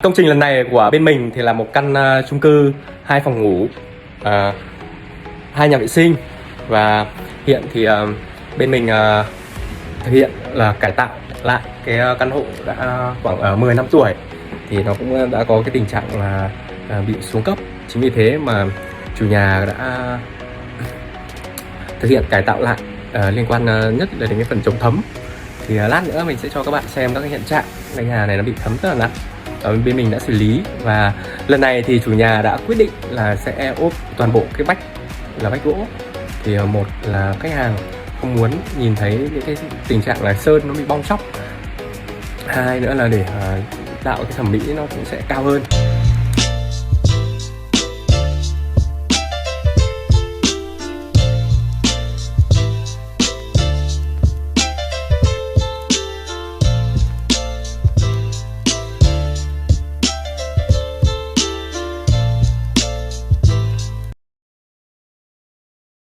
Công trình lần này của bên mình thì là một căn chung cư 2 phòng ngủ, 2 nhà vệ sinh. Và hiện thì bên mình thực hiện là cải tạo lại cái căn hộ đã khoảng 10 năm tuổi. Thì nó cũng đã có cái tình trạng là bị xuống cấp. Chính vì thế mà chủ nhà đã thực hiện cải tạo lại liên quan nhất là đến cái phần chống thấm. Thì lát nữa mình sẽ cho các bạn xem các cái hiện trạng cái nhà này nó bị thấm rất là nặng. Bên mình đã xử lý, và lần này thì chủ nhà đã quyết định là sẽ ốp toàn bộ cái vách là vách gỗ. Thì một là khách hàng không muốn nhìn thấy những cái tình trạng là sơn nó bị bong tróc, hai nữa là để tạo cái thẩm mỹ nó cũng sẽ cao hơn.